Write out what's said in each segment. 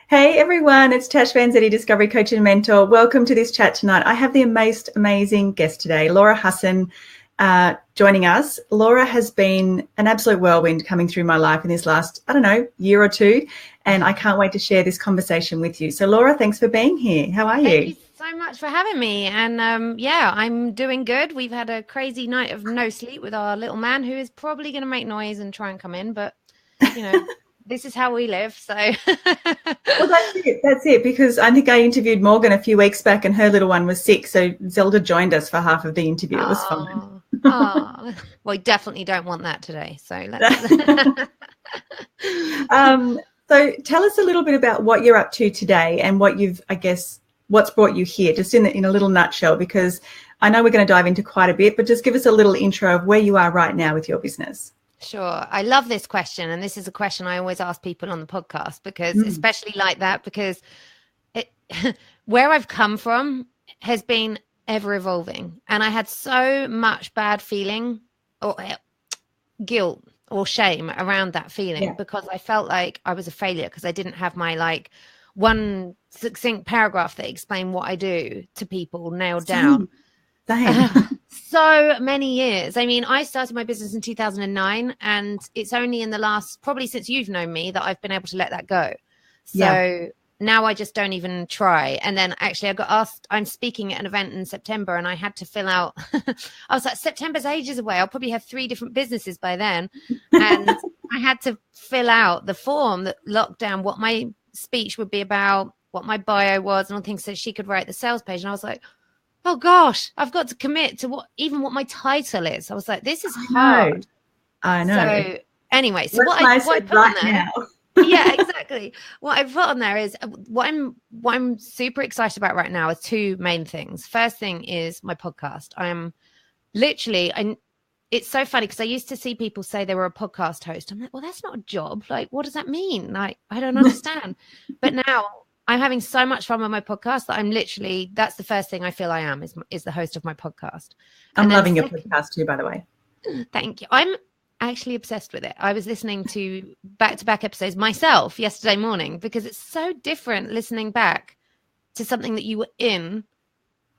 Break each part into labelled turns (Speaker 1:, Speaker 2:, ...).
Speaker 1: Hey everyone, it's Tash Vanzetti, Discovery Coach and Mentor. Welcome to this chat tonight. I have the amazing guest today, Laura Husson, joining us. Laura has been an absolute whirlwind coming through my life in this last, year or two, and I can't wait to share this conversation with you. So Laura, thanks for being here. How are you?
Speaker 2: Thank you so much for having me. And I'm doing good. We've had a crazy night of no sleep with our little man, who is probably going to make noise and try and come in, but this is how we live. So
Speaker 1: well, that's it, because I think I interviewed Morgan a few weeks back and her little one was sick, so Zelda joined us for half of the interview. It was fun.
Speaker 2: Well, we definitely don't want that today, so let's
Speaker 1: so tell us a little bit about what you're up to today and what what's brought you here, just in a little nutshell, because I know we're going to dive into quite a bit, but just give us a little intro of where you are right now with your business.
Speaker 2: Sure. I love this question. And this is a question I always ask people on the podcast, because especially like that, because where I've come from has been ever evolving. And I had so much bad feeling or guilt or shame around that feeling, because I felt like I was a failure because I didn't have my one succinct paragraph that explained what I do to people nailed down. So many years. I mean, I started my business in 2009, and it's only in the last, probably since you've known me, that I've been able to let that go. So now I just don't even try. And then actually I got asked, I'm speaking at an event in September, and I had to fill out, I was like, September's ages away. I'll probably have 3 different businesses by then. And I had to fill out the form that locked down what my speech would be about, what my bio was, and all things, so she could write the sales page. And I was like, oh gosh, I've got to commit to what my title is. I was like, this is hard.
Speaker 1: I know.
Speaker 2: So anyway, so what I put on there, yeah, exactly. What I put on there is what I'm super excited about right now is 2 main things. First thing is my podcast. It's so funny because I used to see people say they were a podcast host. I'm like, well, that's not a job. Like, what does that mean? Like, I don't understand. But now I'm having so much fun with my podcast that that's the first thing I feel I am is the host of my podcast.
Speaker 1: I'm loving your podcast too, by the way.
Speaker 2: Thank you. I'm actually obsessed with it. I was listening to back-to-back episodes myself yesterday morning, because it's so different listening back to something that you were in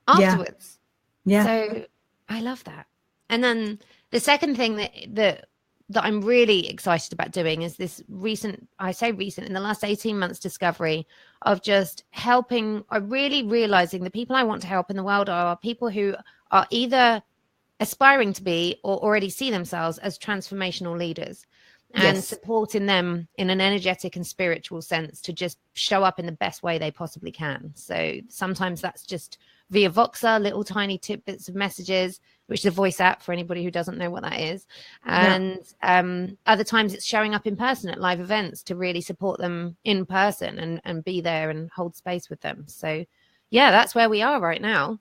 Speaker 2: afterwards. Yeah. So I love that. And then the second thing that I'm really excited about doing is this recent, in the last 18 months, discovery of just helping, or really realizing the people I want to help in the world are people who are either aspiring to be or already see themselves as transformational leaders, and supporting them in an energetic and spiritual sense to just show up in the best way they possibly can. So sometimes that's just via Voxer, little tiny tidbits of messages, which is a voice app for anybody who doesn't know what that is. And other times it's showing up in person at live events to really support them in person and be there and hold space with them. So yeah, that's where we are right now.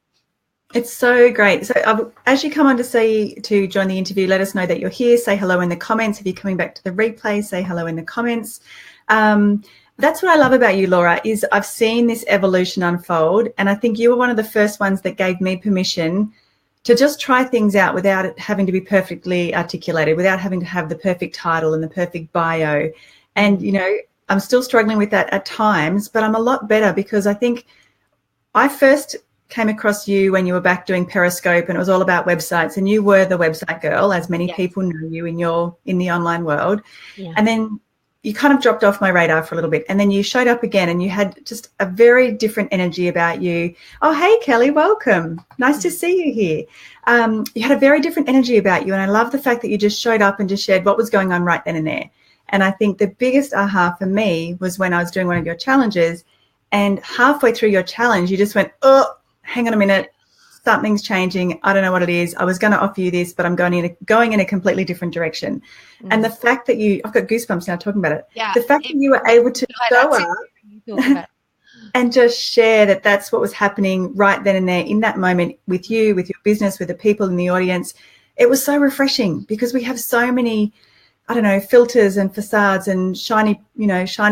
Speaker 1: It's so great. So as you come on to join the interview, let us know that you're here. Say hello in the comments. If you're coming back to the replay, say hello in the comments. That's what I love about you, Laura, is I've seen this evolution unfold. And I think you were one of the first ones that gave me permission to just try things out without it having to be perfectly articulated, without having to have the perfect title and the perfect bio. And, I'm still struggling with that at times, but I'm a lot better, because I think I first came across you when you were back doing Periscope, and it was all about websites, and you were the website girl, as many people know you in the online world. And then you kind of dropped off my radar for a little bit, and then you showed up again, and you had just a very different energy about you. Oh, hey, Kelly, welcome. Nice to see you here. You had a very different energy about you, and I love the fact that you just showed up and just shared what was going on right then and there. And I think the biggest aha for me was when I was doing one of your challenges, and halfway through your challenge, you just went, oh, hang on a minute, something's changing. I don't know what it is. I was going to offer you this, but I'm going in a completely different direction. And the fact that I've got goosebumps now talking about it.
Speaker 2: Yeah,
Speaker 1: the fact that you were able to show up and just share that that's what was happening right then and there in that moment with you, with your business, with the people in the audience. It was so refreshing, because we have so many, filters and facades and shiny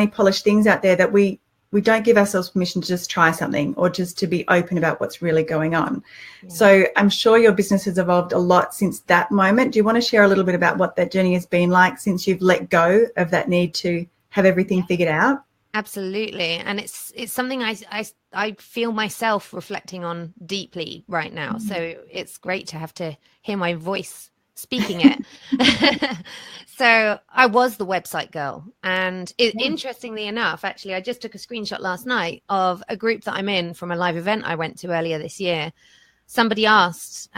Speaker 1: polished things out there that we don't give ourselves permission to just try something or just to be open about what's really going on. So I'm sure your business has evolved a lot since that moment. Do you want to share a little bit about what that journey has been like since you've let go of that need to have everything figured out?
Speaker 2: Absolutely. And it's something I feel myself reflecting on deeply right now. So it's great to have to hear my voice speaking it. So I was the website girl. And interestingly enough, actually, I just took a screenshot last night of a group that I'm in from a live event I went to earlier this year. Somebody asked,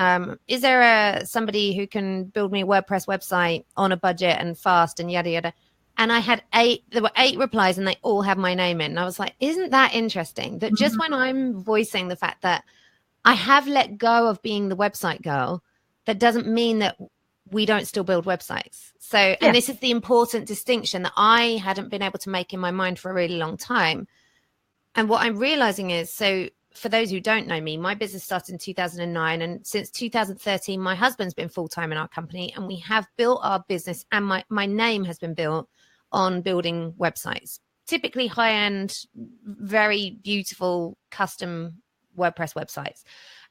Speaker 2: is there somebody who can build me a WordPress website on a budget and fast and yada, yada. And there were 8 replies and they all have my name in. And I was like, isn't that interesting? That just when I'm voicing the fact that I have let go of being the website girl, that doesn't mean that we don't still build websites. So, and this is the important distinction that I hadn't been able to make in my mind for a really long time. And what I'm realizing is, so for those who don't know me, my business started in 2009. And since 2013, my husband's been full-time in our company and we have built our business, and my name has been built on building websites, typically high-end, very beautiful custom WordPress websites.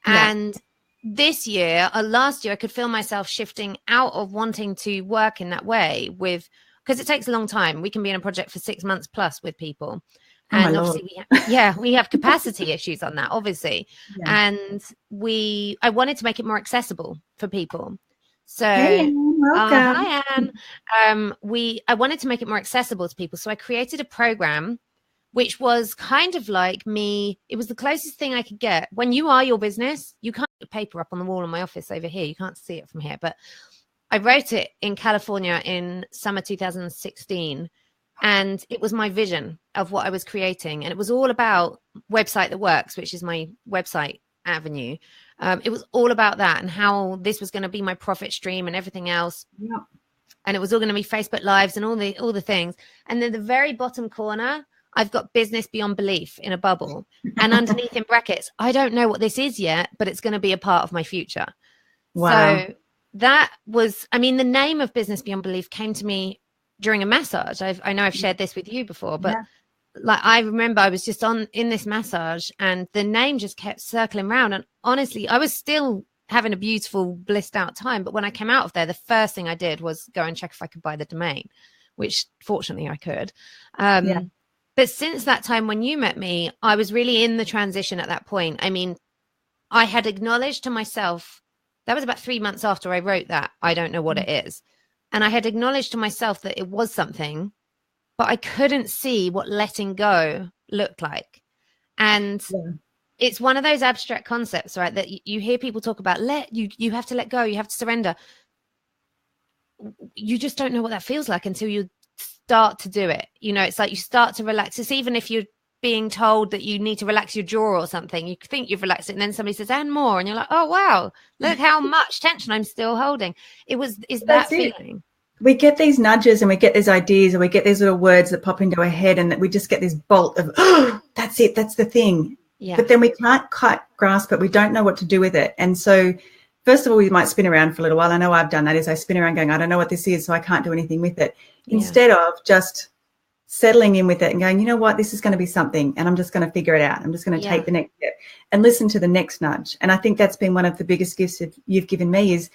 Speaker 2: And this year, last year, I could feel myself shifting out of wanting to work in that way because it takes a long time. We can be in a project for 6 months plus with people. And obviously, we have capacity issues on that, obviously. And I wanted to make it more accessible for people. So,
Speaker 1: hey, welcome.
Speaker 2: hi, Anne. I wanted to make it more accessible to people. So I created a program, which was kind of like me. It was the closest thing I could get. When you are your business, you can't put paper up on the wall in my office over here. You can't see it from here. But I wrote it in California in summer 2016. And it was my vision of what I was creating. And it was all about Website That Works, which is my website avenue. It was all about that and how this was going to be my profit stream and everything else.
Speaker 1: Yeah.
Speaker 2: And it was all going to be Facebook Lives and all the things. And then the very bottom corner, I've got business beyond belief in a bubble. And underneath in brackets, I don't know what this is yet, but it's going to be a part of my future.
Speaker 1: Wow.
Speaker 2: So that was, the name of Business Beyond Belief came to me during a massage. I know I've shared this with you before, but like I remember I was just in this massage and the name just kept circling around. And honestly, I was still having a beautiful, blissed out time. But when I came out of there, the first thing I did was go and check if I could buy the domain, which fortunately I could. But since that time when you met me, I was really in the transition at that point. I had acknowledged to myself, that was about 3 months after I wrote that, I don't know what it is. And I had acknowledged to myself that it was something, but I couldn't see what letting go looked like. And it's one of those abstract concepts, right? That you hear people talk about, you have to let go, you have to surrender. You just don't know what that feels like until you start to do it. It's like you start to relax. It's even if you're being told that you need to relax your jaw or something, you think you've relaxed it, and then somebody says, and more, and you're like, oh wow, look how much tension I'm still holding. Is that feeling.
Speaker 1: We get these nudges and we get these ideas and we get these little words that pop into our head, and that we just get this bolt of, oh, that's it, that's the thing. But then we can't quite grasp it. We don't know what to do with it. And so first of all, we might spin around for a little while. I know I've done that, is I spin around going, I don't know what this is, so I can't do anything with it. Instead of just settling in with it and going, you know what, this is going to be something, and I'm just going to figure it out. I'm just going to take the next step and listen to the next nudge. And I think that's been one of the biggest gifts that you've given me, is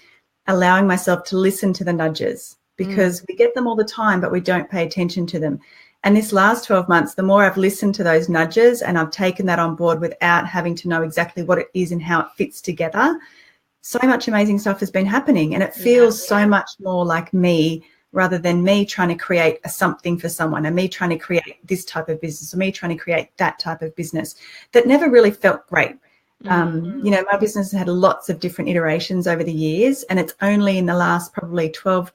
Speaker 1: allowing myself to listen to the nudges, because we get them all the time, but we don't pay attention to them. And this last 12 months, the more I've listened to those nudges and I've taken that on board without having to know exactly what it is and how it fits together, so much amazing stuff has been happening. And it feels so much more like me, rather than me trying to create a something for someone, and me trying to create this type of business, or me trying to create that type of business that never really felt great. My business has had lots of different iterations over the years, and it's only in the last probably 12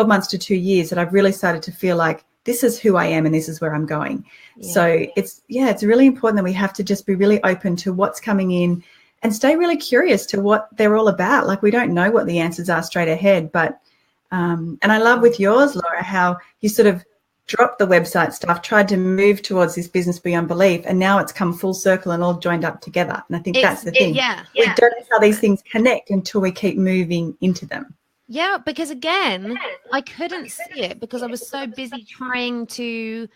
Speaker 1: months to 2 years that I've really started to feel like this is who I am and this is where I'm going. So it's really important that we have to just be really open to what's coming in and stay really curious to what they're all about. Like, we don't know what the answers are straight ahead, but and I love with yours, Laura, how you sort of dropped the website stuff, tried to move towards this business beyond belief, and now it's come full circle and all joined up together. And I think that's the thing. We don't know how these things connect until we keep moving into them.
Speaker 2: Yeah, because again, I couldn't see it because I was so busy trying to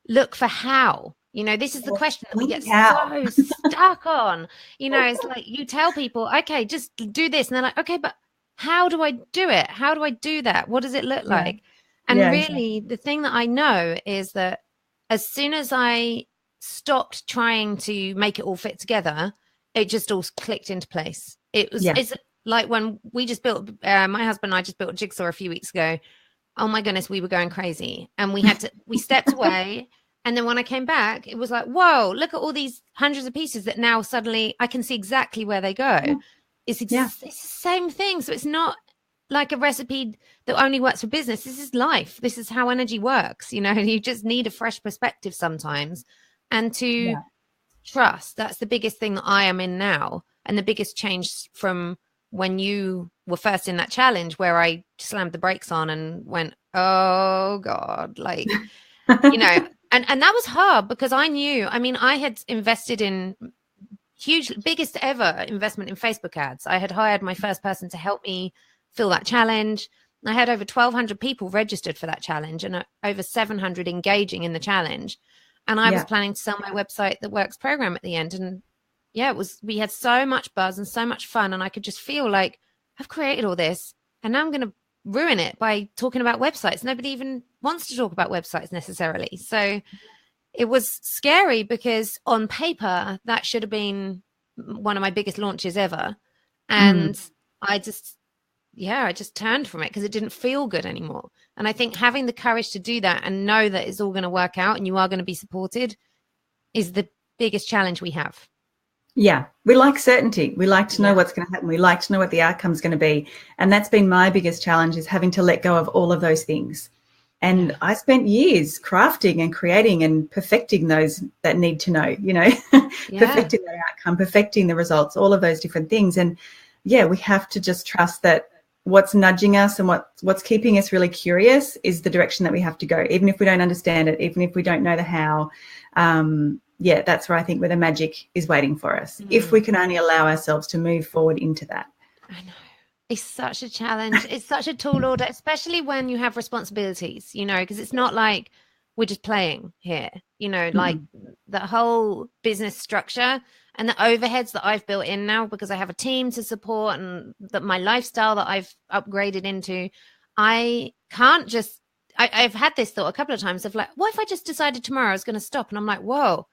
Speaker 2: look for how. This is the question that we get so stuck on. It's like you tell people, okay, just do this. And they're like, okay, but how do I do it? How do I do that? What does it look like? And really, the thing that I know is that as soon as I stopped trying to make it all fit together, it just all clicked into place. It's like when we just built, my husband and I just built a jigsaw a few weeks ago. Oh my goodness, we were going crazy. And we stepped away. And then when I came back, it was like, whoa, look at all these hundreds of pieces that now suddenly I can see exactly where they go.
Speaker 1: Yeah.
Speaker 2: It's the same thing. So it's not like a recipe that only works for business. This is life. This is how energy works. You just need a fresh perspective sometimes. And to trust, that's the biggest thing that I am in now. And the biggest change from when you were first in that challenge where I slammed the brakes on and went, oh God, like, and that was hard because I knew, I had invested in biggest ever investment in Facebook ads. I had hired my first person to help me fill that challenge. I had over 1,200 people registered for that challenge and over 700 engaging in the challenge. And I was planning to sell my website that works program at the end. And we had so much buzz and so much fun. And I could just feel like I've created all this and now I'm going to ruin it by talking about websites. Nobody even wants to talk about websites necessarily. So it was scary because on paper, that should have been one of my biggest launches ever. And I just turned from it because it didn't feel good anymore. And I think having the courage to do that and know that it's all going to work out and you are going to be supported is the biggest challenge we have.
Speaker 1: Yeah, we like certainty. We like to know what's going to happen. We like to know what the outcome is going to be. And that's been my biggest challenge, is having to let go of all of those things. And I spent years crafting and creating and perfecting those that need to know, perfecting the outcome, perfecting the results, all of those different things. And we have to just trust that what's nudging us and what's keeping us really curious is the direction that we have to go, even if we don't understand it, even if we don't know the how. That's where I think where the magic is waiting for us, if we can only allow ourselves to move forward into that.
Speaker 2: I know. It's such a challenge. It's such a tall order, especially when you have responsibilities, because it's not like we're just playing here, like the whole business structure and the overheads that I've built in now because I have a team to support and that my lifestyle that I've upgraded into. I can't just, I've had this thought a couple of times of like, what if I just decided tomorrow I was going to stop? And I'm like, whoa,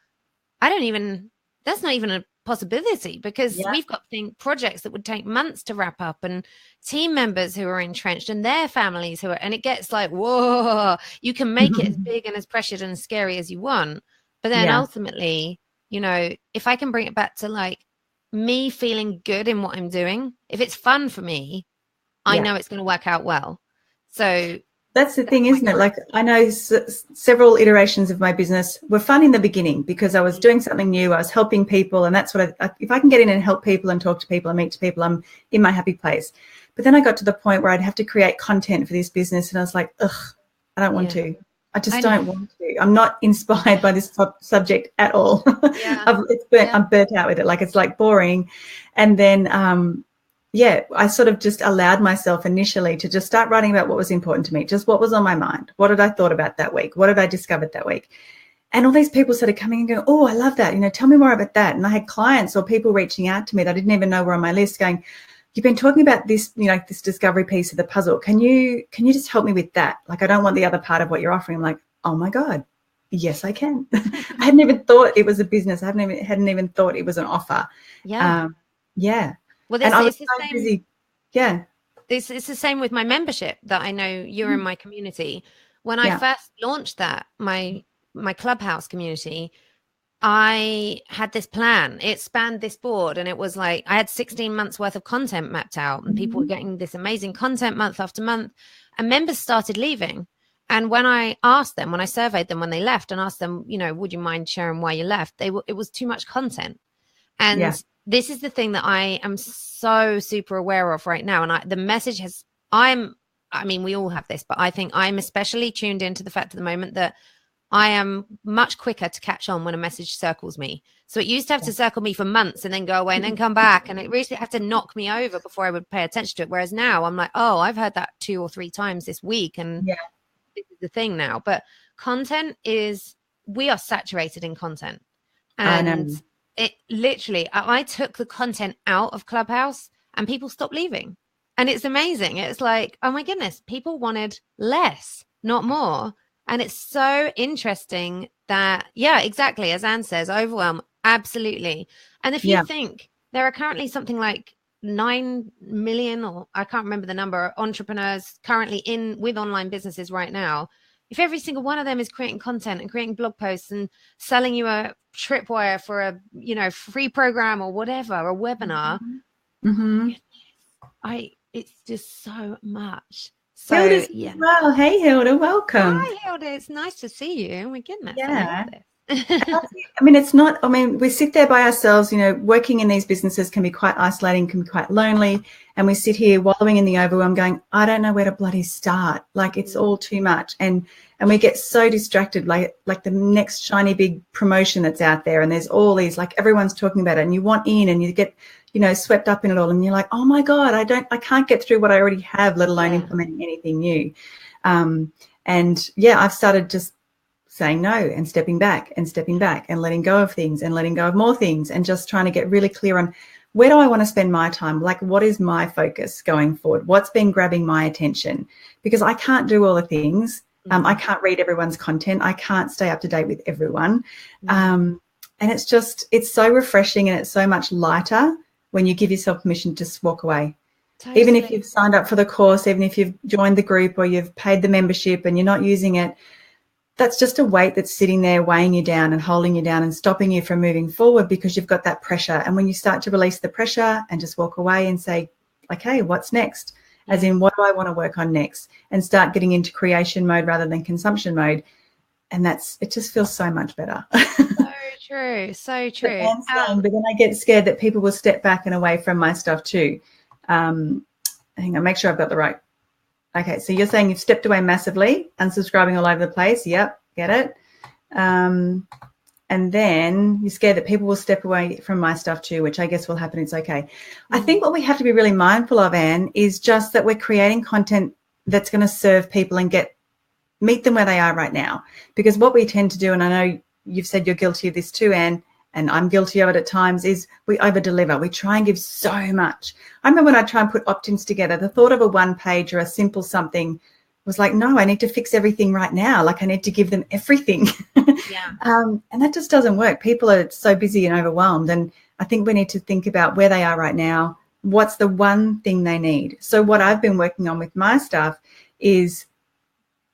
Speaker 2: that's not even a possibility because we've got projects that would take months to wrap up and team members who are entrenched and their families and it gets like, whoa, you can make it as big and as pressured and scary as you want. But then ultimately, if I can bring it back to like me feeling good in what I'm doing, if it's fun for me, I know it's going to work out well. So
Speaker 1: that's the thing, isn't it? Like I know several iterations of my business were fun in the beginning because I was doing something new. I was helping people, and that's what if I can get in and help people and talk to people and meet people, I'm in my happy place. But then I got to the point where I'd have to create content for this business, and I was like, ugh, I don't want to. I just don't want to. I'm not inspired by this subject at all. I'm burnt out with it. Like it's like boring, and then I sort of just allowed myself initially to just start writing about what was important to me, just what was on my mind. What had I thought about that week? What had I discovered that week? And all these people started coming and going, oh, I love that. Tell me more about that. And I had clients or people reaching out to me that I didn't even know were on my list going, you've been talking about this, this discovery piece of the puzzle. Can you just help me with that? Like, I don't want the other part of what you're offering. I'm like, oh my God, yes, I can. I hadn't even thought it was a business. I hadn't even thought it was an offer.
Speaker 2: Well,
Speaker 1: and I was so busy.
Speaker 2: It's the same with my membership that I know you're in my community. When I first launched that, my Clubhouse community, I had this plan. It spanned this board and it was like I had 16 months worth of content mapped out and people were getting this amazing content month after month, and members started leaving. And when I surveyed them when they left and asked them, would you mind sharing why you left? It was too much content. And this is the thing that I am so super aware of right now. And the message we all have this, but I think I'm especially tuned into the fact at the moment that I am much quicker to catch on when a message circles me. So it used to have to circle me for months and then go away and then come back. And it really had to knock me over before I would pay attention to it. Whereas now I'm like, oh, I've heard that 2 or 3 times this week. And this is the thing now. But we are saturated in content. And it literally, I took the content out of Clubhouse and people stopped leaving. And it's amazing. It's like, oh my goodness, people wanted less, not more. And it's so interesting that, yeah, exactly. As Anne says, overwhelm. Absolutely. And if you think there are currently something like 9 million, or I can't remember the number, entrepreneurs currently with online businesses right now. If every single one of them is creating content and creating blog posts and selling you a tripwire for a, free program or whatever, a webinar, it's just so much. So
Speaker 1: Hilda's as well. Hey Hilda, welcome.
Speaker 2: Hi Hilda, it's nice to see you. Oh my goodness, I love this.
Speaker 1: I mean, it's not, I mean, we sit there by ourselves, working in these businesses can be quite isolating, can be quite lonely. And we sit here wallowing in the overwhelm going, I don't know where to bloody start. Like, it's all too much. And we get so distracted, like the next shiny big promotion that's out there. And there's all these, like, everyone's talking about it and you want in and you get, swept up in it all. And you're like, oh my God, I can't get through what I already have, let alone implementing anything new. I've started just saying no and stepping back and letting go of things and letting go of more things and just trying to get really clear on where do I want to spend my time? Like, what is my focus going forward? What's been grabbing my attention? Because I can't do all the things. I can't read everyone's content. I can't stay up to date with everyone. And it's so refreshing and it's so much lighter when you give yourself permission to just walk away. Totally. Even if you've signed up for the course, even if you've joined the group or you've paid the membership and you're not using it, that's just a weight that's sitting there weighing you down and holding you down and stopping you from moving forward because you've got that pressure. And when you start to release the pressure and just walk away and say, okay, what's next? As in, what do I want to work on next? And start getting into creation mode rather than consumption mode. And it just feels so much better.
Speaker 2: So true.
Speaker 1: But then I get scared that people will step back and away from my stuff too. Hang on, make sure I've got the right. Okay, so you're saying you've stepped away massively, unsubscribing all over the place. Yep, get it. And then you're scared that people will step away from my stuff too, which I guess will happen. It's okay. I think what we have to be really mindful of, Anne, is just that we're creating content that's going to serve people and meet them where they are right now. Because what we tend to do, and I know you've said you're guilty of this too, Anne, and I'm guilty of it at times, is we over-deliver. We try and give so much. I remember when I try and put opt-ins together, the thought of a one-page or a simple something was like, no, I need to fix everything right now. Like, I need to give them everything. And that just doesn't work. People are so busy and overwhelmed. And I think we need to think about where they are right now. What's the one thing they need? So what I've been working on with my stuff is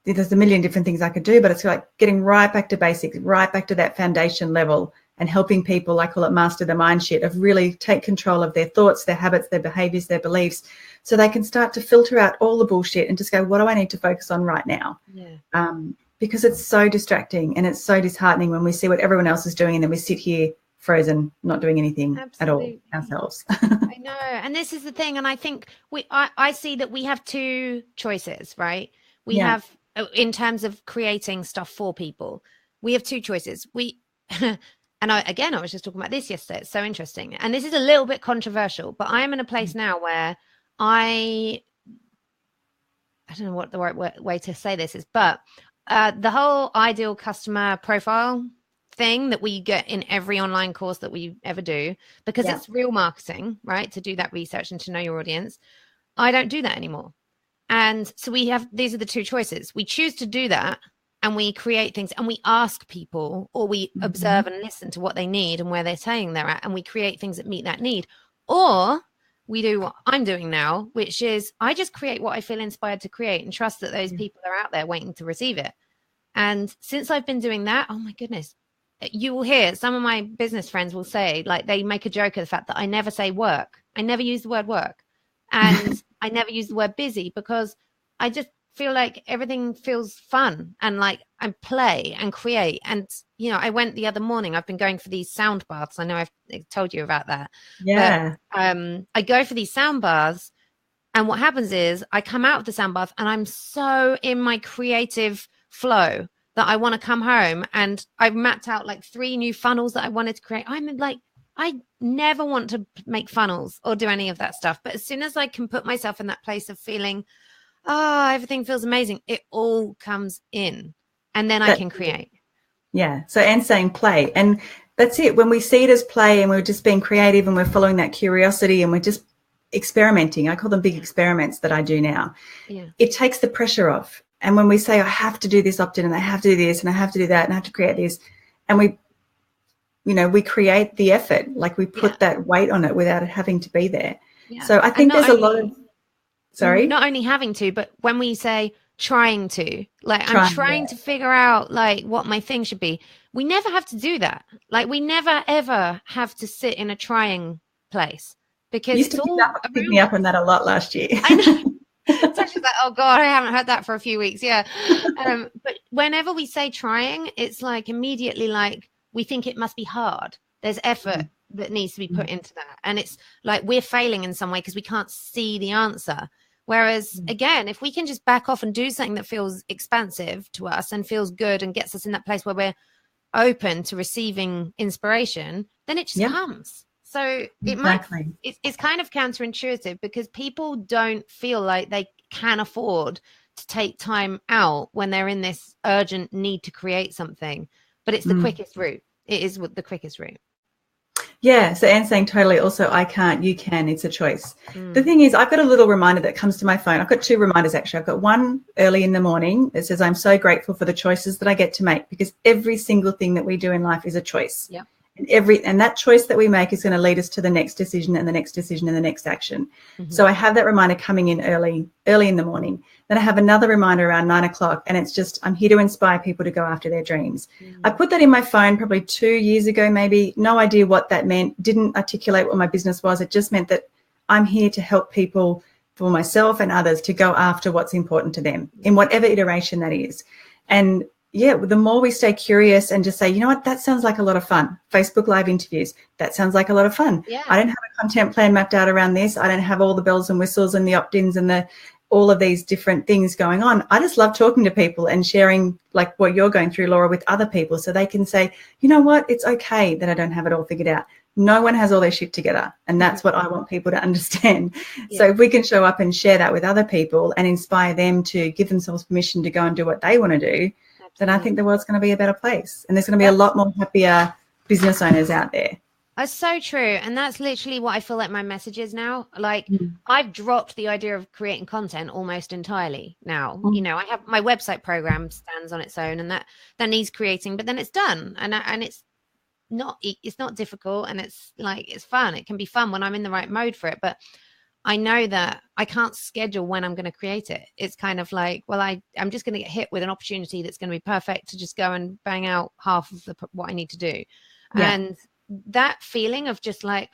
Speaker 1: there's a million different things I could do, but it's like getting right back to basics, right back to that foundation level and helping people, I call it master the mind shit, of really take control of their thoughts, their habits, their behaviors, their beliefs, so they can start to filter out all the bullshit and just go, what do I need to focus on right now? Because it's so distracting and it's so disheartening when we see what everyone else is doing and then we sit here frozen, not doing anything at all ourselves.
Speaker 2: I know. And this is the thing. And I think I see that we have two choices, right? We have, in terms of creating stuff for people, we have two choices. And I was just talking about this yesterday. It's so interesting. And this is a little bit controversial, but I am in a place now where I don't know what the right way to say this is, but the whole ideal customer profile thing that we get in every online course that we ever do, because it's real marketing, right? To do that research and to know your audience. I don't do that anymore. And so these are the two choices. We choose to do that and we create things and we ask people, or we observe and listen to what they need and where they're saying they're at, and we create things that meet that need. Or we do what I'm doing now, which is I just create what I feel inspired to create and trust that those people are out there waiting to receive it. And since I've been doing that, oh my goodness, you will hear some of my business friends will say, like, they make a joke of the fact that I never say work. I never use the word work. And I never use the word busy, because I just feel like everything feels fun and like I play and create. And, I went the other morning, I've been going for these sound baths. I know I've told you about that.
Speaker 1: Yeah.
Speaker 2: But, I go for these sound baths, and what happens is I come out of the sound bath and I'm so in my creative flow that I want to come home, and I've mapped out like 3 new funnels that I wanted to create. I'm like, I never want to make funnels or do any of that stuff. But as soon as I can put myself in that place of feeling, everything feels amazing, it all comes in, and then I can create.
Speaker 1: Yeah. So Anne's saying play, and that's it. When we see it as play and we're just being creative and we're following that curiosity and we're just experimenting, I call them big experiments that I do now. Yeah. It takes the pressure off. And when we say, I have to do this opt-in and I have to do this and I have to do that and I have to create this, and we create the effort, like we put that weight on it without it having to be there. Yeah. So I think there's a lot of,
Speaker 2: not only having to, but when we say trying to, like I'm trying to figure out like what my thing should be, we never have to do that. Like we never ever have to sit in a trying place, because
Speaker 1: it's all pick me up on that a lot last year.
Speaker 2: I know. It's actually like, oh God, I haven't heard that for a few weeks. Yeah. But whenever we say trying, it's like immediately like we think it must be hard. There's effort that needs to be put into that. And it's like we're failing in some way because we can't see the answer. Whereas again, if we can just back off and do something that feels expansive to us and feels good and gets us in that place where we're open to receiving inspiration, then it just comes. So it's kind of counterintuitive, because people don't feel like they can afford to take time out when they're in this urgent need to create something. But it's the quickest route. It is the quickest route.
Speaker 1: Yeah. So Anne's saying totally. Also, I can't, you can. It's a choice. The thing is, I've got a little reminder that comes to my phone. I've got 2 reminders, actually. I've got one early in the morning that says I'm so grateful for the choices that I get to make, because every single thing that we do in life is a choice.
Speaker 2: Yeah.
Speaker 1: And that choice that we make is going to lead us to the next decision and the next decision and the next action. So I have that reminder coming in early in the morning. Then I have another reminder around 9 o'clock, and it's just, I'm here to inspire people to go after their dreams. I put that in my phone probably 2 years ago, maybe. No idea what that meant. Didn't articulate what my business was. It just meant that I'm here to help people, for myself and others, to go after what's important to them in whatever iteration that is. And yeah, the more we stay curious and just say, you know what, that sounds like a lot of fun. Facebook Live interviews, that sounds like a lot of fun.
Speaker 2: Yeah.
Speaker 1: I don't have a content plan mapped out around this. I don't have all the bells and whistles and the opt-ins and all of these different things going on. I just love talking to people and sharing like what you're going through, Laura, with other people, so they can say, you know what, it's okay that I don't have it all figured out. No one has all their shit together. And that's what I want people to understand. Yeah. So if we can show up and share that with other people and inspire them to give themselves permission to go and do what they want to do, then I think the world's going to be a better place. And there's going to be a lot more happier business owners out there.
Speaker 2: That's so true. And that's literally what I feel like my message is now. Like I've dropped the idea of creating content almost entirely now. You know, I have my website program stands on its own, and that needs creating, but then it's done. And it's not difficult, and it's like, it's fun. It can be fun when I'm in the right mode for it. But I know that I can't schedule when I'm going to create it. It's kind of like, well, I'm just going to get hit with an opportunity that's going to be perfect to just go and bang out half of what I need to do. Yeah. And that feeling of just like,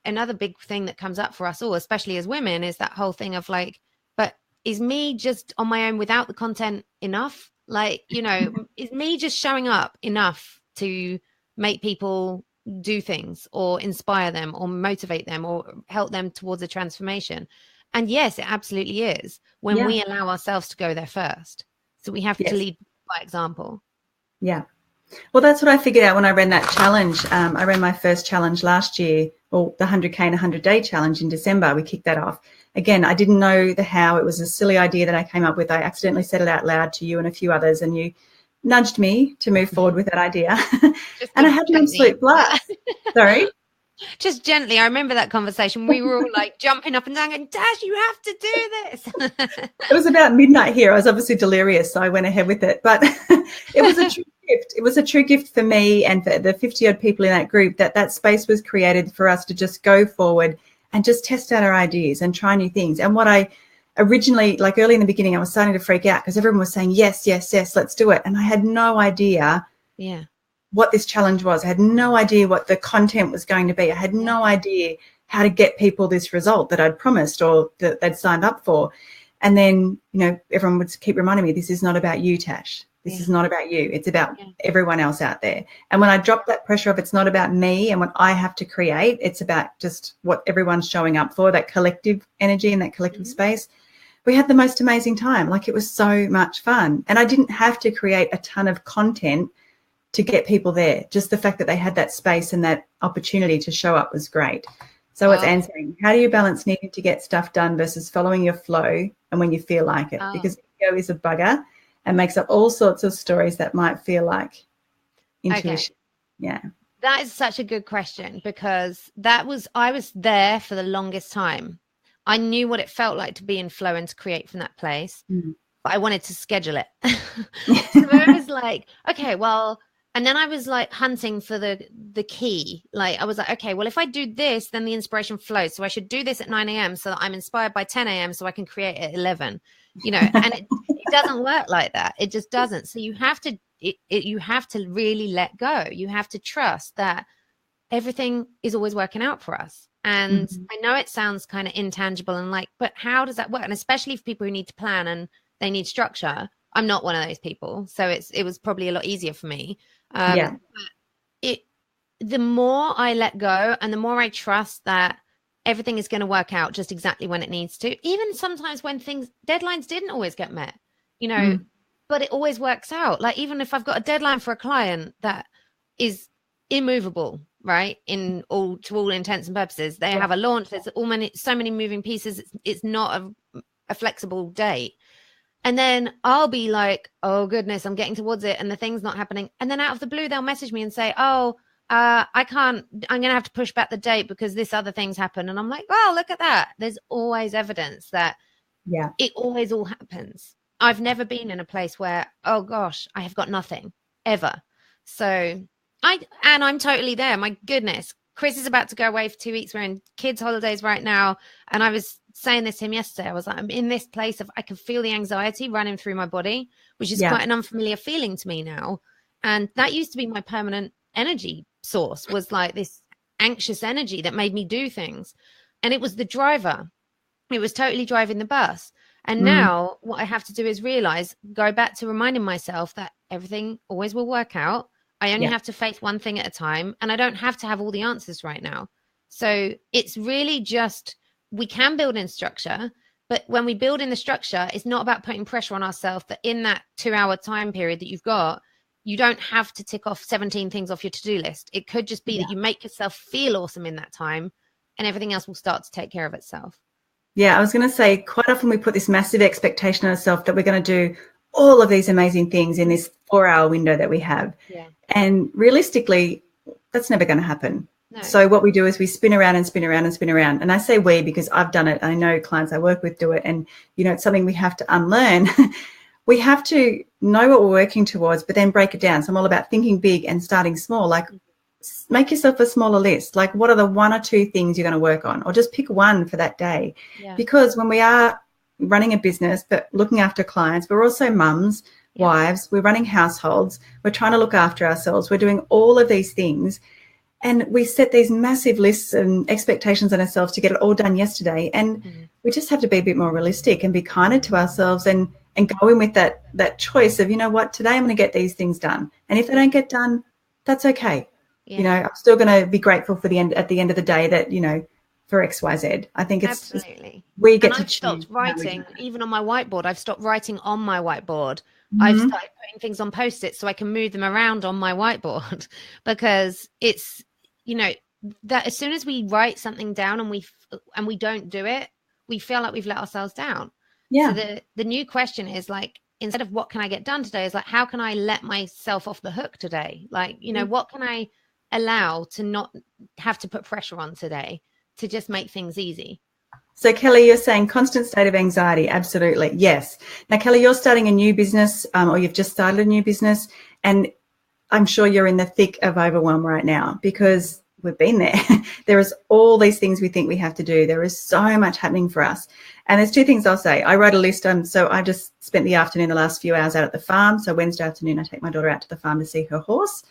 Speaker 2: another big thing that comes up for us all, especially as women, is that whole thing of like, but is me just on my own without the content enough? Like, you know, is me just showing up enough to make people do things or inspire them or motivate them or help them towards a transformation? And yes, it absolutely is, when we allow ourselves to go there first. So we have to lead by example.
Speaker 1: Yeah. Well, that's what I figured out when I ran that challenge. I ran my first challenge last year, or the 100K in 100-day challenge in December. We kicked that off. Again, I didn't know the how. It was a silly idea that I came up with. I accidentally said it out loud to you and a few others, and you nudged me to move forward with that idea. And I had an absolute blast. Sorry?
Speaker 2: Just gently. I remember that conversation. We were all like jumping up and down and, Dash, you have to do this.
Speaker 1: It was about midnight here. I was obviously delirious, so I went ahead with it. But it was a true gift. It was a true gift for me and for the 50-odd people in that group, that space was created for us to just go forward and just test out our ideas and try new things. And what I originally, like early in the beginning, I was starting to freak out because everyone was saying, yes, yes, yes, let's do it. And I had no idea what this challenge was. I had no idea what the content was going to be. I had no idea how to get people this result that I'd promised or that they'd signed up for. And then, you know, everyone would keep reminding me, this is not about you, Tash. This is not about you. It's about everyone else out there. And when I dropped that pressure of it's not about me and what I have to create, it's about just what everyone's showing up for, that collective energy and that collective space, we had the most amazing time. Like, it was so much fun. And I didn't have to create a ton of content to get people there. Just the fact that they had that space and that opportunity to show up was great. So it's answering, how do you balance needing to get stuff done versus following your flow and when you feel like it? Because ego is a bugger and makes up all sorts of stories that might feel like intuition. Yeah.
Speaker 2: That is such a good question, because I was there for the longest time. I knew what it felt like to be in flow and to create from that place. but I wanted to schedule it. So I was like, okay, well, and then I was like hunting for the key. Like I was like, okay, well, if I do this, then the inspiration flows. So I should do this at 9 a.m. so that I'm inspired by 10 a.m. so I can create at 11, and it doesn't work like that. It just doesn't. So you have to, you have to really let go. You have to trust that everything is always working out for us. And I know it sounds kind of intangible and like, but how does that work? And especially for people who need to plan and they need structure. I'm not one of those people. So it was probably a lot easier for me. But the more I let go and the more I trust that everything is going to work out just exactly when it needs to, even sometimes when deadlines didn't always get met, but it always works out. Like even if I've got a deadline for a client that is immovable, right, to all intents and purposes, they have a launch, there's so many moving pieces, it's not a flexible date. And then I'll be like, oh goodness, I'm getting towards it and the thing's not happening. And then out of the blue, they'll message me and say, I can't, I'm going to have to push back the date because this other thing's happened. And I'm like, well, look at that. There's always evidence that it always all happens. I've never been in a place where, oh gosh, I have got nothing ever. So I'm totally there. My goodness. Chris is about to go away for 2 weeks. We're in kids' holidays right now. And I was saying this to him yesterday. I was like, I'm in this place of, I can feel the anxiety running through my body, which is quite an unfamiliar feeling to me now. And that used to be my permanent energy source, was like this anxious energy that made me do things. And it was the driver. It was totally driving the bus. And now what I have to do is go back to reminding myself that everything always will work out. I only have to face one thing at a time, and I don't have to have all the answers right now. So it's really just, we can build in structure, but when we build in the structure, it's not about putting pressure on ourselves that in that 2-hour time period that you've got, you don't have to tick off 17 things off your to-do list. It could just be that you make yourself feel awesome in that time, and everything else will start to take care of itself.
Speaker 1: Yeah, I was going to say, quite often we put this massive expectation on ourselves that we're going to do all of these amazing things in this 4-hour window that we have. Yeah. And realistically, that's never going to happen. No. So what we do is we spin around and spin around and spin around. And I say we because I've done it. I know clients I work with do it. And, it's something we have to unlearn. We have to know what we're working towards, but then break it down. So I'm all about thinking big and starting small. Like, make yourself a smaller list. Like, what are the 1 or 2 things you're going to work on? Or just pick one for that day. Yeah. Because when we are running a business but looking after clients, we're also mums, wives, we're running households, we're trying to look after ourselves, we're doing all of these things, and we set these massive lists and expectations on ourselves to get it all done yesterday. And we just have to be a bit more realistic and be kinder to ourselves and go in with that choice of, what, today I'm going to get these things done, and if they don't get done, that's okay. I'm still going to be grateful for at the end of the day that for XYZ. I think it's
Speaker 2: absolutely.
Speaker 1: We get to
Speaker 2: I've stopped writing, even on my whiteboard. I've stopped writing on my whiteboard.
Speaker 1: Mm-hmm.
Speaker 2: I've started putting things on Post-its so I can move them around on my whiteboard because it's, that as soon as we write something down and we don't do it, we feel like we've let ourselves down. Yeah. So the new question is like, instead of what can I get done today, is like, how can I let myself off the hook today? Like, what can I allow to not have to put pressure on today to just make things easy?
Speaker 1: So, Kelly, you're saying constant state of anxiety. Absolutely. Yes. Now, Kelly, you're starting a new business or you've just started a new business, and I'm sure you're in the thick of overwhelm right now because we've been there. There is all these things we think we have to do. There is so much happening for us. And there's 2 things I'll say. I wrote a list. So I just spent the afternoon, the last few hours out at the farm. So Wednesday afternoon, I take my daughter out to the farm to see her horse.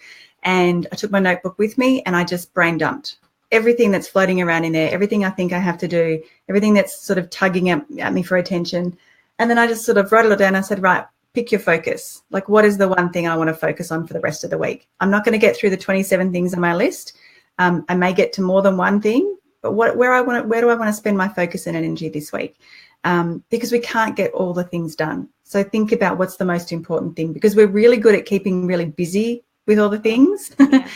Speaker 1: And I took my notebook with me and I just brain dumped everything that's floating around in there, everything I think I have to do, everything that's sort of tugging at me for attention. And then I just sort of wrote it all down. I said, right, pick your focus. Like, what is the one thing I want to focus on for the rest of the week? I'm not going to get through the 27 things on my list. I may get to more than one thing, but where do I want to spend my focus and energy this week? Because we can't get all the things done. So think about what's the most important thing, because we're really good at keeping really busy with all the things. Yeah.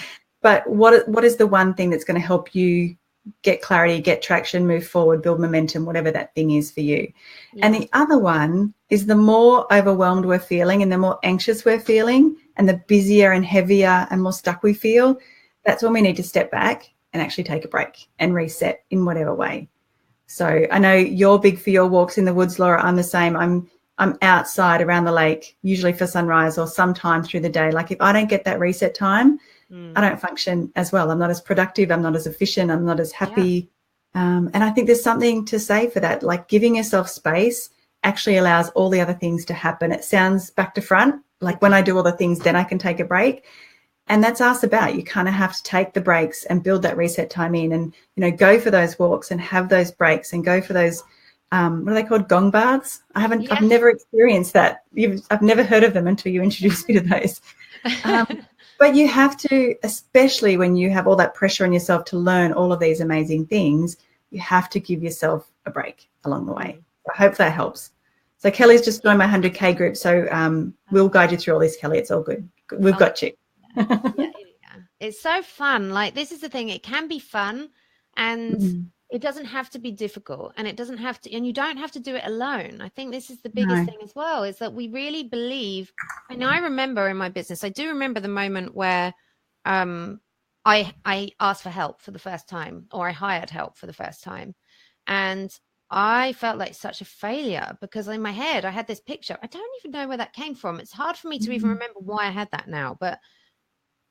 Speaker 1: But what is the one thing that's going to help you get clarity, get traction, move forward, build momentum, whatever that thing is for you? Yeah. And the other one is, the more overwhelmed we're feeling and the more anxious we're feeling and the busier and heavier and more stuck we feel, that's when we need to step back and actually take a break and reset in whatever way. So I know you're big for your walks in the woods, Laura. I'm the same. I'm I'm outside around the lake, usually for sunrise or sometime through the day. Like if I don't get that reset time, I don't function as well. I'm not as productive. I'm not as efficient. I'm not as happy. And I think there's something to say for that. Like giving yourself space actually allows all the other things to happen. It sounds back to front. Like when I do all the things, then I can take a break. And that's us about. You kind of have to take the breaks and build that reset time in and, you know, go for those walks and have those breaks and go for those, what are they called? Gong baths? I've never experienced that. I've never heard of them until you introduced me to those. But you have to, especially when you have all that pressure on yourself to learn all of these amazing things, you have to give yourself a break along the way. I hope that helps. So Kelly's just joined my 100K group. So we'll guide you through all this, Kelly. It's all good. We've got you.
Speaker 2: It's so fun. Like, this is the thing. It can be fun and it doesn't have to be difficult, and it doesn't have to, and you don't have to do it alone. I think this is the biggest thing as well, is that we really believe. And I remember in my business, I do remember the moment where I asked for help for the first time, or I hired help for the first time. And I felt like such a failure because in my head, I had this picture. I don't even know where that came from. It's hard for me to even remember why I had that now, but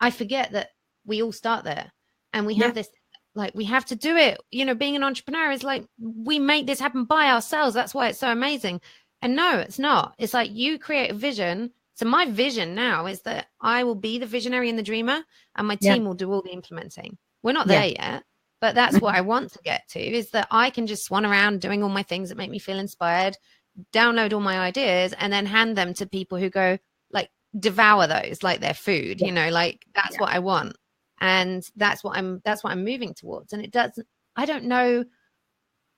Speaker 2: I forget that we all start there and we have this, like, we have to do it. You know, being an entrepreneur is like, we make this happen by ourselves. That's why it's so amazing. And no, it's not. It's like you create a vision. So my vision now is that I will be the visionary and the dreamer, and my team will do all the implementing. We're not there yet, but that's what I want to get to, is that I can just swan around doing all my things that make me feel inspired, download all my ideas, and then hand them to people who go, like, devour those like their food, you know, like that's what I want. And that's what I'm moving towards. And it doesn't, I don't know,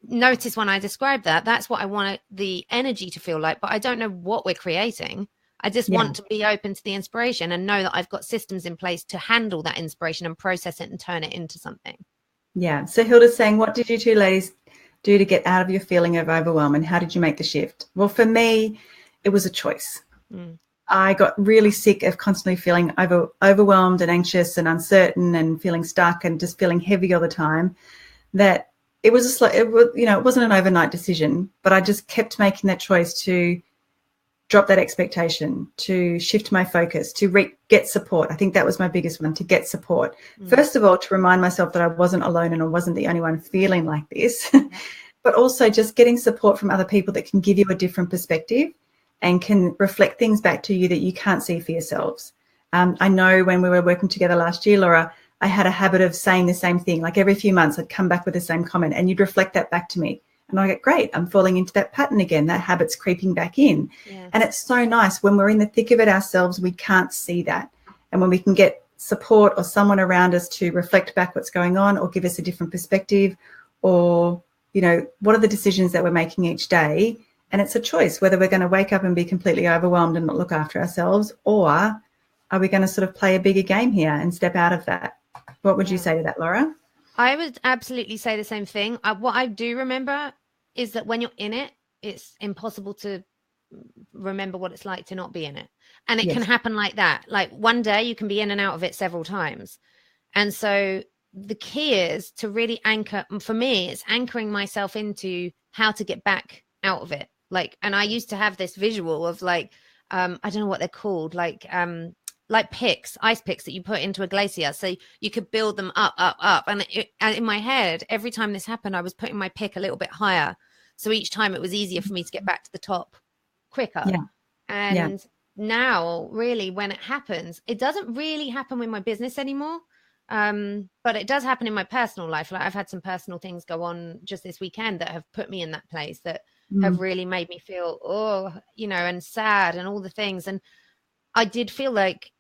Speaker 2: notice when I describe that, that's what I want the energy to feel like, but I don't know what we're creating. I just want to be open to the inspiration and know that I've got systems in place to handle that inspiration and process it and turn it into something.
Speaker 1: Yeah. So Hilda's saying, what did you two ladies do to get out of your feeling of overwhelm, and how did you make the shift? Well, for me, it was a choice. I got really sick of constantly feeling overwhelmed and anxious and uncertain and feeling stuck and just feeling heavy all the time. That it was it wasn't an overnight decision, but I just kept making that choice to drop that expectation, to shift my focus, to get support. I think that was my biggest one, to get support. First of all, to remind myself that I wasn't alone and I wasn't the only one feeling like this, but also just getting support from other people that can give you a different perspective and can reflect things back to you that you can't see for yourselves. I know when we were working together last year, Laura, I had a habit of saying the same thing. Like every few months I'd come back with the same comment and you'd reflect that back to me. And I get, great, I'm falling into that pattern again. That habit's creeping back in. And it's so nice when we're in the thick of it ourselves, we can't see that. And when we can get support or someone around us to reflect back what's going on or give us a different perspective, or, you know, what are the decisions that we're making each day? And it's a choice whether we're going to wake up and be completely overwhelmed and not look after ourselves, or are we going to sort of play a bigger game here and step out of that? What would you say to that, Laura?
Speaker 2: I would absolutely say the same thing. What I do remember is that when you're in it, it's impossible to remember what it's like to not be in it. And it can happen like that. Like one day you can be in and out of it several times. And so the key is to really anchor. For me, it's anchoring myself into how to get back out of it. Like, and I used to have this visual of like, I don't know what they're called, like picks, ice picks that you put into a glacier. So you could build them up. And in my head, every time this happened, I was putting my pick a little bit higher. So each time it was easier for me to get back to the top quicker. And now really when it happens, it doesn't really happen with my business anymore. But it does happen in my personal life. Like I've had some personal things go on just this weekend that have put me in that place that have really made me feel, and sad and all the things. And I did feel like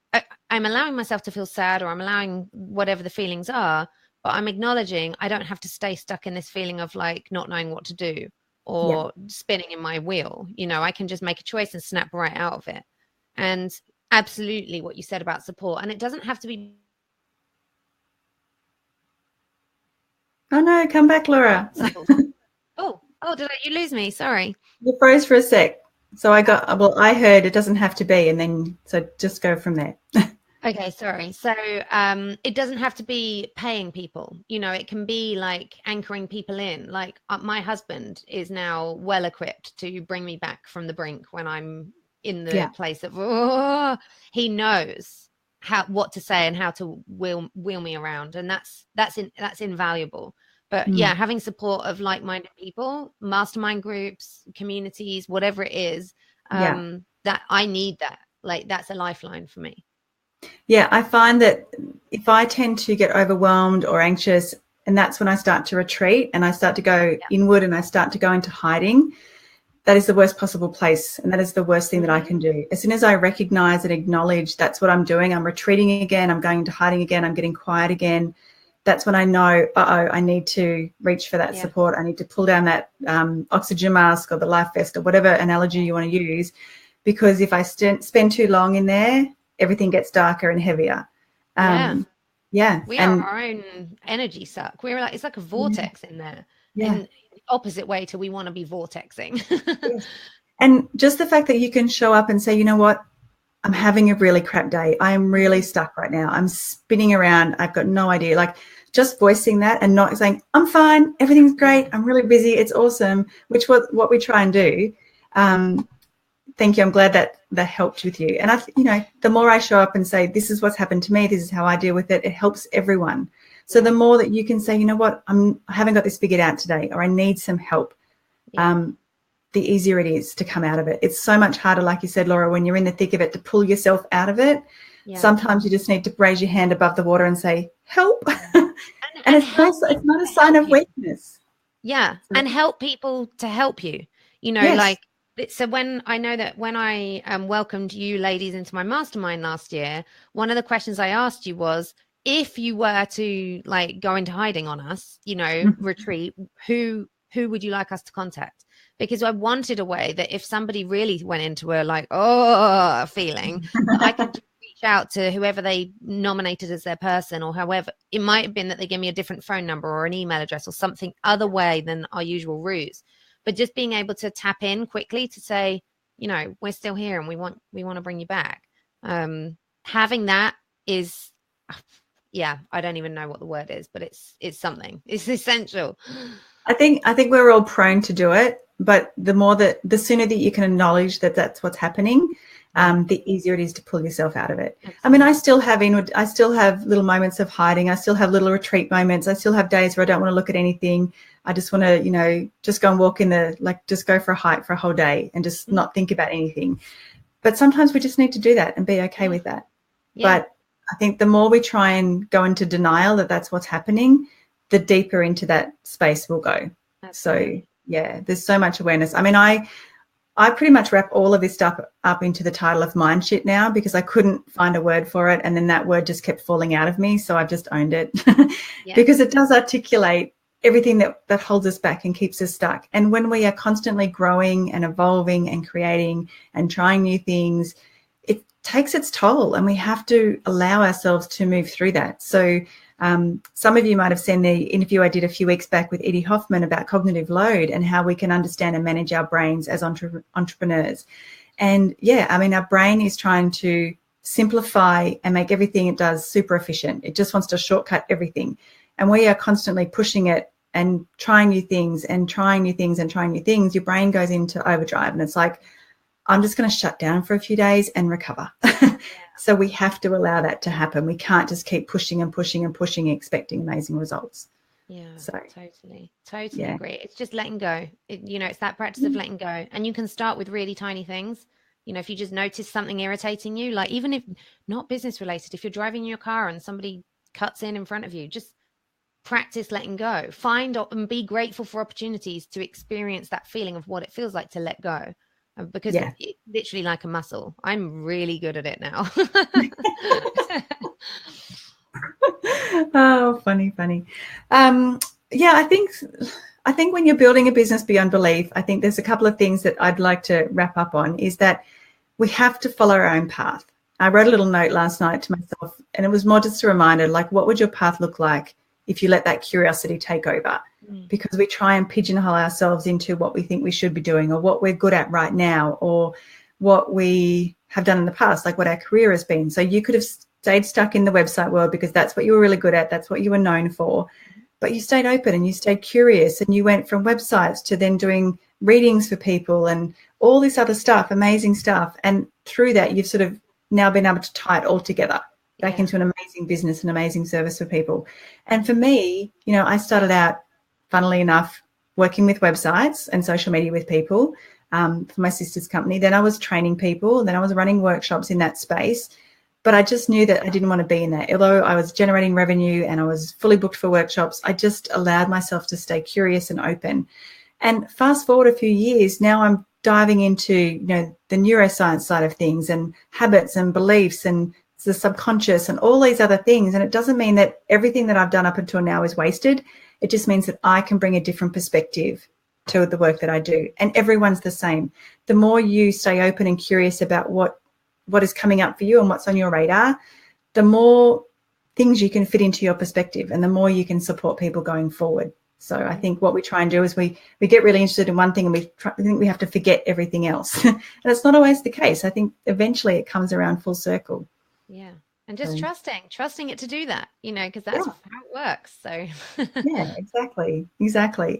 Speaker 2: I'm allowing myself to feel sad, or I'm allowing whatever the feelings are, but I'm acknowledging I don't have to stay stuck in this feeling of like not knowing what to do or spinning in my wheel. You know, I can just make a choice and snap right out of it. And absolutely what you said about support. And it doesn't have to be.
Speaker 1: Oh no, come back, Laura.
Speaker 2: Oh, did you lose me? Sorry.
Speaker 1: You froze for a sec. So I heard it doesn't have to be, and then so just go from there.
Speaker 2: Okay, sorry. So it doesn't have to be paying people. It can be like anchoring people in. Like my husband is now well equipped to bring me back from the brink when I'm in the
Speaker 1: Yeah.
Speaker 2: place of, he knows what to say and how to wheel me around, and that's invaluable. But yeah, having support of like-minded people, mastermind groups, communities, whatever it is,
Speaker 1: Yeah.
Speaker 2: that I need that. Like that's a lifeline for me.
Speaker 1: Yeah, I find that if I tend to get overwhelmed or anxious, and that's when I start to retreat and I start to go inward and I start to go into hiding, that is the worst possible place. And that is the worst thing that I can do. As soon as I recognize and acknowledge that's what I'm doing, I'm retreating again, I'm going into hiding again, I'm getting quiet again. That's when I know, I need to reach for that support. I need to pull down that oxygen mask or the life vest or whatever analogy you want to use. Because if I spend too long in there, everything gets darker and heavier.
Speaker 2: We are our own energy suck. It's like a vortex in there. In the opposite way to we want to be vortexing.
Speaker 1: Yes. And just the fact that you can show up and say, you know what, I'm having a really crap day. I'm really stuck right now. I'm spinning around. I've got no idea. Like just voicing that and not saying, I'm fine. Everything's great. I'm really busy. It's awesome, which what we try and do. Thank you. I'm glad that helped with you. And the more I show up and say, this is what's happened to me, this is how I deal with it, it helps everyone. So the more that you can say, you know what, I haven't got this figured out today, or I need some help, the easier it is to come out of it. It's so much harder, like you said, Laura, when you're in the thick of it, to pull yourself out of it. Sometimes you just need to raise your hand above the water and say, help. And it's not a sign of weakness.
Speaker 2: Yeah. And help people to help you, so when I welcomed you ladies into my mastermind last year, one of the questions I asked you was, if you were to like go into hiding on us, retreat, who would you like us to contact? Because I wanted a way that if somebody really went into a feeling, that I could reach out to whoever they nominated as their person, or however it might have been that they gave me a different phone number or an email address or something other way than our usual routes. But just being able to tap in quickly to say, we're still here and we want to bring you back. Having that is, I don't even know what the word is, but it's something. It's essential.
Speaker 1: I think we're all prone to do it, but the sooner that you can acknowledge that that's what's happening, the easier it is to pull yourself out of it. Absolutely. I mean, I still have little moments of hiding. I still have little retreat moments. I still have days where I don't want to look at anything. I just want to, just go and walk just go for a hike for a whole day and just not think about anything. But sometimes we just need to do that and be okay with that. Yeah. But I think the more we try and go into denial that that's what's happening, the deeper into that space we'll go. Absolutely. So, there's so much awareness. I mean, I pretty much wrap all of this stuff up into the title of mind shit now, because I couldn't find a word for it. And then that word just kept falling out of me. So I've just owned it because it does articulate everything that holds us back and keeps us stuck. And when we are constantly growing and evolving and creating and trying new things, it takes its toll, and we have to allow ourselves to move through that. So some of you might have seen the interview I did a few weeks back with Eddie Hoffman about cognitive load and how we can understand and manage our brains as entrepreneurs. And our brain is trying to simplify and make everything it does super efficient. It just wants to shortcut everything. And we are constantly pushing it and trying new things and trying new things and trying new things. Your brain goes into overdrive and it's like, I'm just going to shut down for a few days and recover. So we have to allow that to happen. We can't just keep pushing and pushing and pushing, expecting amazing results.
Speaker 2: Yeah, so, totally agree. It's just letting go. It's that practice of letting go. And you can start with really tiny things. If you just notice something irritating you, like even if not business related, if you're driving your car and somebody cuts in front of you, just practice letting go. Find and be grateful for opportunities to experience that feeling of what it feels like to let go. Because it's literally like a muscle. I'm really good at it now.
Speaker 1: Oh, funny. I think when you're building a business beyond belief, I think there's a couple of things that I'd like to wrap up on. Is that we have to follow our own path. I wrote a little note last night to myself, and it was more just a reminder, like, what would your path look like if you let that curiosity take over? Because we try and pigeonhole ourselves into what we think we should be doing, or what we're good at right now, or what we have done in the past, like what our career has been. So you could have stayed stuck in the website world because that's what you were really good at. That's what you were known for. But you stayed open and you stayed curious, and you went from websites to then doing readings for people and all this other stuff, amazing stuff. And through that, you've sort of now been able to tie it all together back into an amazing business and amazing service for people. And for me, you know, I started out, funnily enough, working with websites and social media with people for my sister's company. Then I was training people. Then I was running workshops in that space. But I just knew that I didn't want to be in that. Although I was generating revenue and I was fully booked for workshops, I just allowed myself to stay curious and open. And fast forward a few years, now I'm diving into, you know, the neuroscience side of things and habits and beliefs and the subconscious and all these other things. And it doesn't mean that everything that I've done up until now is wasted. It just means that I can bring a different perspective to the work that I do. And everyone's the same. The more you stay open and curious about what is coming up for you and what's on your radar, the more things you can fit into your perspective and the more you can support people going forward. So I think what we try and do is we get really interested in one thing and we think we have to forget everything else. And it's not always the case. I think eventually it comes around full circle.
Speaker 2: Yeah. And just trusting it to do that, you know, because that's how it works. So
Speaker 1: yeah, exactly.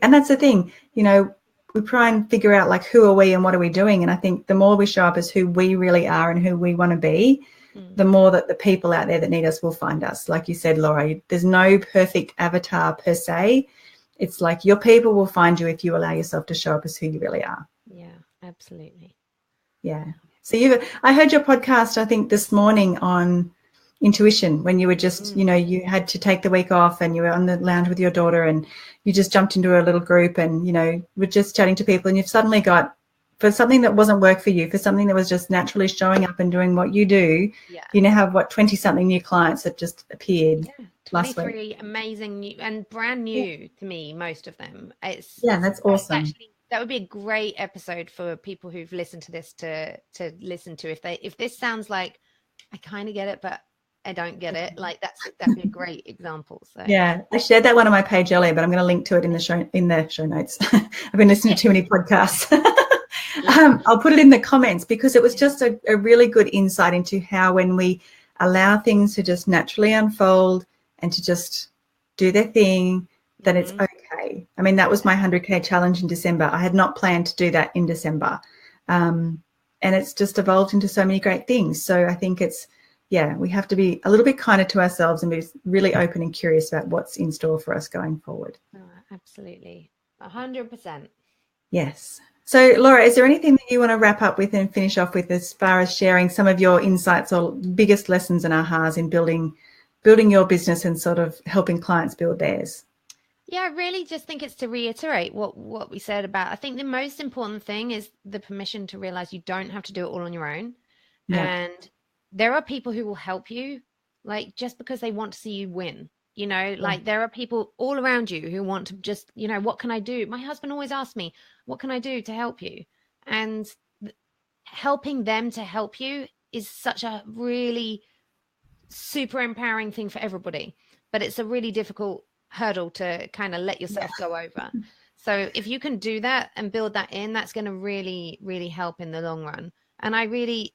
Speaker 1: And that's the thing, you know, we try and figure out like who are we and what are we doing. And I think the more we show up as who we really are and who we want to be, the more that the people out there that need us will find us. Like you said, Laura, there's no perfect avatar per se. It's like your people will find you if you allow yourself to show up as who you really are.
Speaker 2: Yeah, absolutely.
Speaker 1: Yeah. So I heard your podcast, I think this morning on intuition, when you were just, you know, you had to take the week off and you were on the lounge with your daughter and you just jumped into a little group and, you know, were just chatting to people and you've suddenly got, for something that wasn't work for you, for something that was just naturally showing up and doing what you do, you now have 20-something new clients that just appeared last week.
Speaker 2: 23 amazing new and brand new to me, most of them.
Speaker 1: That's awesome.
Speaker 2: Actually, that would be a great episode for people who've listened to this to listen to. If this sounds like I kind of get it, but I don't get it, like that'd be a great example. So
Speaker 1: yeah, I shared that one on my page earlier, but I'm going to link to it in the show notes. I've been listening to too many podcasts. I'll put it in the comments because it was just a really good insight into how when we allow things to just naturally unfold and to just do their thing, then it's okay. I mean, that was my 100K challenge in December. I had not planned to do that in December. And it's just evolved into so many great things. So I think we have to be a little bit kinder to ourselves and be really open and curious about what's in store for us going forward.
Speaker 2: Oh, absolutely. 100%.
Speaker 1: Yes. So, Laura, is there anything that you want to wrap up with and finish off with as far as sharing some of your insights or biggest lessons and ahas in building your business and sort of helping clients build theirs?
Speaker 2: Yeah, I really just think it's to reiterate what we said about, I think the most important thing is the permission to realize you don't have to do it all on your own. Yeah. And there are people who will help you, like just because they want to see you win, you know, like there are people all around you who want to just, you know, what can I do? My husband always asks me, what can I do to help you? And helping them to help you is such a really super empowering thing for everybody, but it's a really difficult hurdle to kind of let yourself go over. So if you can do that and build that in, that's going to really, really help in the long run. And I really,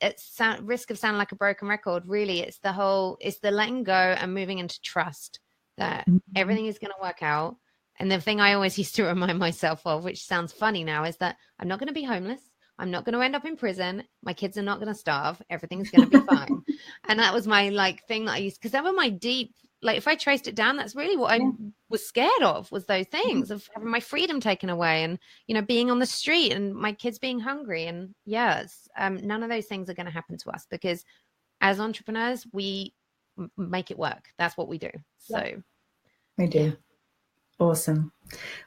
Speaker 2: risk of sounding like a broken record, really, it's the letting go and moving into trust that everything is going to work out. And the thing I always used to remind myself of, which sounds funny now, is that I'm not going to be homeless. I'm not going to end up in prison. My kids are not going to starve. Everything's going to be fine. And that was my thing that I used, because that was my deep, if I traced it down, that's really what I was scared of, was those things of having my freedom taken away and, you know, being on the street and my kids being hungry. And none of those things are going to happen to us because as entrepreneurs, we make it work. That's what we do. So
Speaker 1: we do. Yeah. Awesome.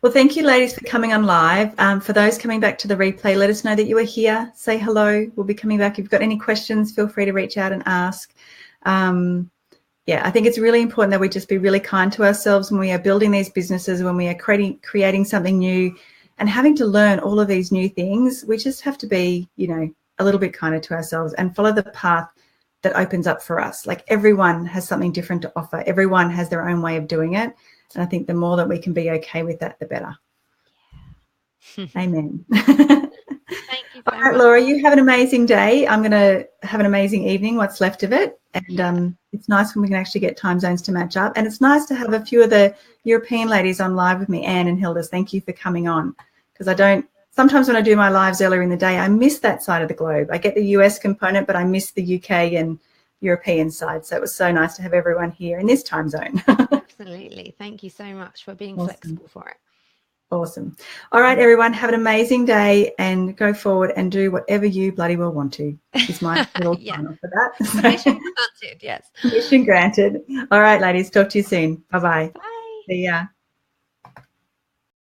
Speaker 1: Well, thank you, ladies, for coming on live. For those coming back to the replay, let us know that you are here. Say hello. We'll be coming back. If you've got any questions, feel free to reach out and ask. I think it's really important that we just be really kind to ourselves when we are building these businesses, when we are creating something new and having to learn all of these new things. We just have to be, you know, a little bit kinder to ourselves and follow the path that opens up for us. Like everyone has something different to offer. Everyone has their own way of doing it. And I think the more that we can be okay with that, the better. Yeah. Amen.
Speaker 2: Thank you
Speaker 1: All
Speaker 2: so
Speaker 1: right,
Speaker 2: much.
Speaker 1: Laura, you have an amazing day. I'm going to have an amazing evening, what's left of it. And it's nice when we can actually get time zones to match up. And it's nice to have a few of the European ladies on live with me, Anne and Hilda. Thank you for coming on. Because sometimes when I do my lives earlier in the day, I miss that side of the globe. I get the US component, but I miss the UK and European side. So it was so nice to have everyone here in this time zone.
Speaker 2: Absolutely. Thank you so much for being
Speaker 1: Awesome.
Speaker 2: flexible for it.
Speaker 1: Awesome. All right, everyone, have an amazing day and go forward and do whatever you bloody well want to. Is my little sign off for that.
Speaker 2: Permission granted, yes.
Speaker 1: Mission granted. All right, ladies, talk to you soon. Bye-bye.
Speaker 2: Bye.
Speaker 1: See ya.